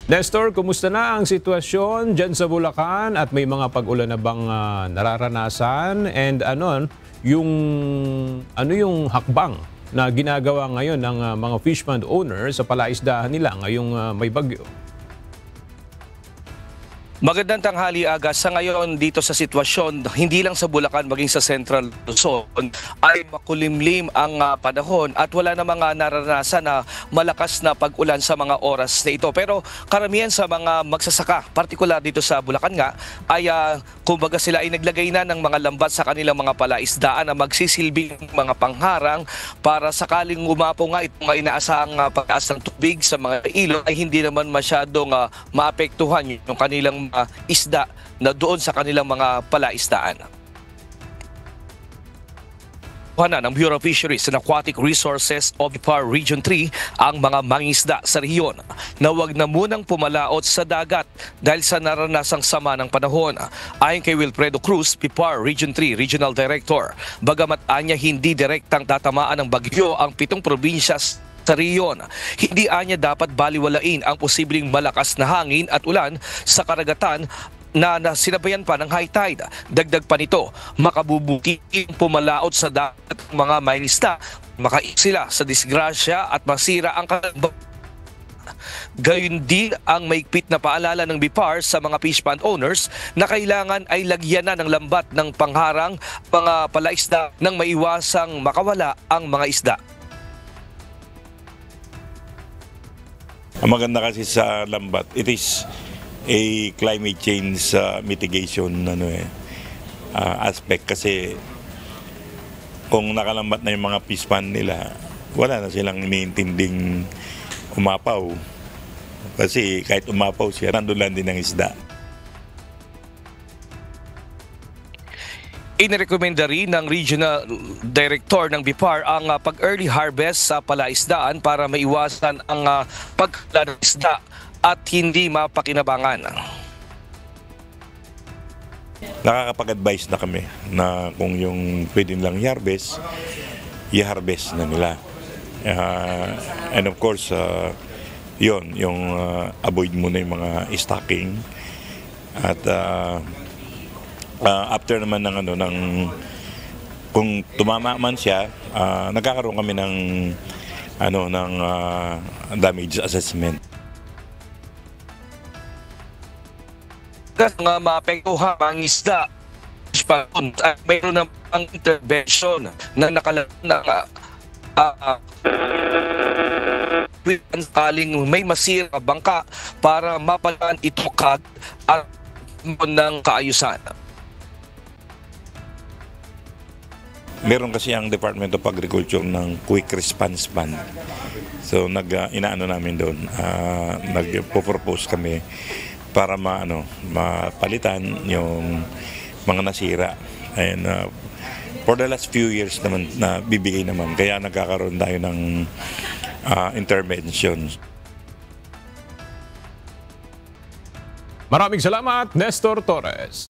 Nestor, kumusta na ang sitwasyon dyan sa Bulacan at may mga pag-ulan na bang nararanasan? And yung hakbang na ginagawa ngayon ng mga fishpond owners sa palaisdahan nila ngayong may bagyo? Magandang tanghali aga. Sa ngayon dito sa sitwasyon, hindi lang sa Bulacan maging sa Central Luzon ay makulimlim ang panahon at wala na mga naranasan na malakas na pag-ulan sa mga oras na ito. Pero karamihan sa mga magsasaka, partikular dito sa Bulacan nga, ay kumbaga sila ay naglagay na ng mga lambat sa kanilang mga palaisdaan na magsisilbing mga pangharang para sakaling umapo nga itong inaasahang pagtaas ng tubig sa mga ilog ay hindi naman masyadong maapektuhan yung kanilang isda na doon sa kanilang mga palaisdaan. Ng Bureau of Fisheries and Aquatic Resources of BIPAR Region 3 ang mga mangingisda sa rehiyon na huwag na munang pumalaot sa dagat dahil sa naranasang sama ng panahon. Ayon kay Wilfredo Cruz, BIPAR Region 3 Regional Director, bagamat anya hindi direktang tatamaan ng bagyo ang 7 probinsya sa rehiyon, hindi anya dapat baliwalain ang posibleng malakas na hangin at ulan sa karagatan na sinabayan pa ng high tide. Dagdag pa nito, makabubuking pumalaot sa dagat mga mangingisda, makaik sila sa disgrasya at masira ang kanilang. Gayun din ang maigpit na paalala ng BIPAR sa mga fish pond owners na kailangan ay lagyan na ng lambat ng pangharang mga palaisda nang maiwasang makawala ang mga isda. Ang maganda kasi sa lambat, it is a climate change mitigation aspect kasi kung nakalambat na yung mga fish pond nila, wala na silang iniintinding umapaw. Kasi kahit umapaw siya, nandun lang din ang isda. Inirekomenda rin ng Regional Director ng BIPAR ang pag-early harvest sa palaisdaan para maiwasan ang pagkala ng isda at hindi mapakinabangan. Nakakapag-advise na kami na kung yung pwede nilang i-harvest, i-harvest na nila. And of course, yung avoid muna yung mga stocking at after naman ng kung tumama man siya, nagkakaroon kami ng damage assessment. Nga maapektuhan ang isda, mayroon ng intervention na sakaling may masira bangka para mapalaan ito at ng kaayusan. Meron kasi ang Department of Agriculture ng Quick Response Fund. So inaano namin doon, nagpo-propose kami para mapalitan yung mga nasira. And for the last few years naman na bibigay naman, kaya nagkakaroon tayo ng interventions. Maraming salamat, Nestor Torres.